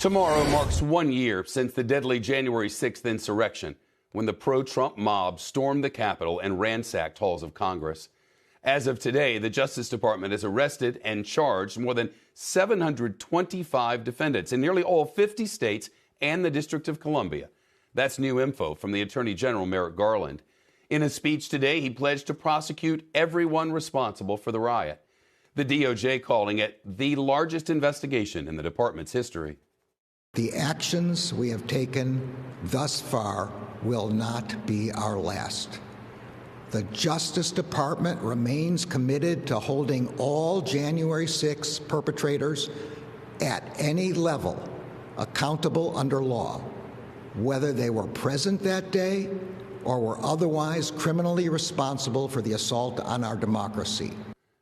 Tomorrow marks 1 year since the deadly January 6th insurrection, when the pro-Trump mob stormed the Capitol and ransacked halls of Congress. As of today, the Justice Department has arrested and charged more than 725 defendants in nearly all 50 states and the District of Columbia. That's new info from the Attorney General, Merrick Garland. In a speech today, he pledged to prosecute everyone responsible for the riot. The DOJ calling it the largest investigation in the department's history. The actions we have taken thus far will not be our last. The Justice Department remains committed to holding all January 6 perpetrators at any level accountable under law, whether they were present that day or were otherwise criminally responsible for the assault on our democracy.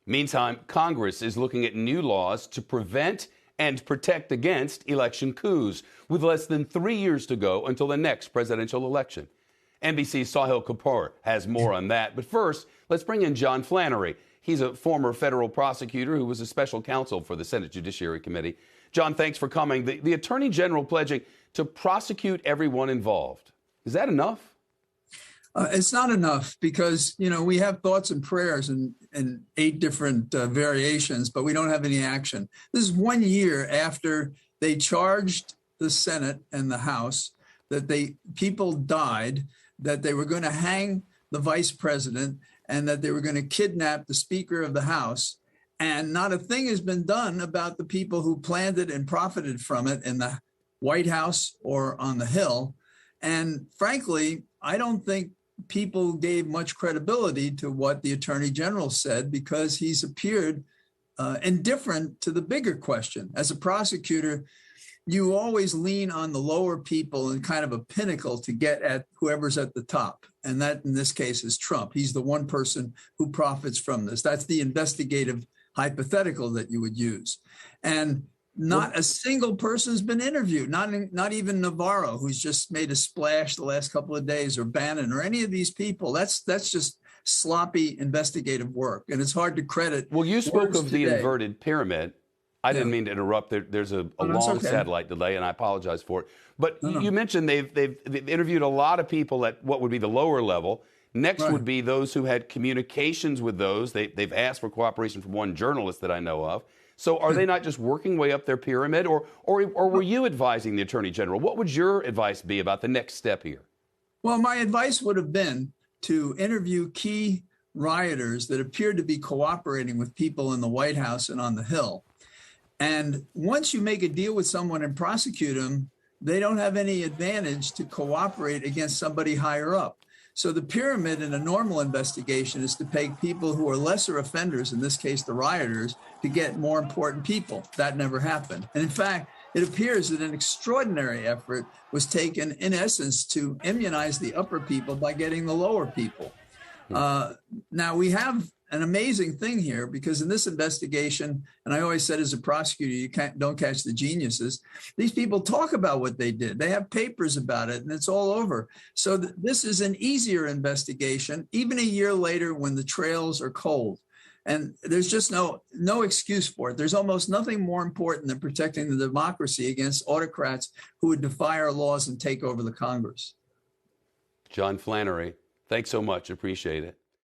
Meantime, Congress is looking at new laws to prevent and protect against election coups, with less than 3 years to go until the next presidential election. NBC's Sahil Kapoor has more on that. But first, let's bring in John Flannery. He's a former federal prosecutor who was a special counsel for the Senate Judiciary Committee. John, thanks for coming. The Attorney General pledging to prosecute everyone involved. Is that enough? It's not enough because, we have thoughts and prayers in 8 different variations, but we don't have any action. This is 1 year after they charged the Senate and the House that people died, that they were going to hang the vice president, and that they were going to kidnap the Speaker of the House. And not a thing has been done about the people who planned it and profited from it in the White House or on the Hill. And frankly, I don't think people gave much credibility to what the Attorney General said, because he's appeared indifferent to the bigger question. As a prosecutor, you always lean on the lower people and kind of a pinnacle to get at whoever's at the top. And that, in this case, is Trump. He's the one person who profits from this. That's the investigative hypothetical that you would use. And not a single person's been interviewed, not even Navarro, who's just made a splash the last couple of days, or Bannon, or any of these people. That's just sloppy investigative work, and it's hard to credit. Well, you spoke of the inverted pyramid. I didn't mean to interrupt. There's a long satellite delay, and I apologize for it. But you mentioned they've interviewed a lot of people at what would be the lower level. Next would be those who had communications with those. They've asked for cooperation from one journalist that I know of. So are they not just working way up their pyramid, or were you advising the Attorney General? What would your advice be about the next step here? Well, my advice would have been to interview key rioters that appeared to be cooperating with people in the White House and on the Hill. And once you make a deal with someone and prosecute them, they don't have any advantage to cooperate against somebody higher up. So the pyramid in a normal investigation is to pay people who are lesser offenders, in this case the rioters, to get more important people. That never happened. And in fact, it appears that an extraordinary effort was taken, in essence, to immunize the upper people by getting the lower people. Now, we have an amazing thing here, because in this investigation, and I always said as a prosecutor, you don't catch the geniuses. These people talk about what they did. They have papers about it, and it's all over. So this is an easier investigation, even a year later when the trails are cold. And there's just no excuse for it. There's almost nothing more important than protecting the democracy against autocrats who would defy our laws and take over the Congress. John Flannery, thanks so much. Appreciate it.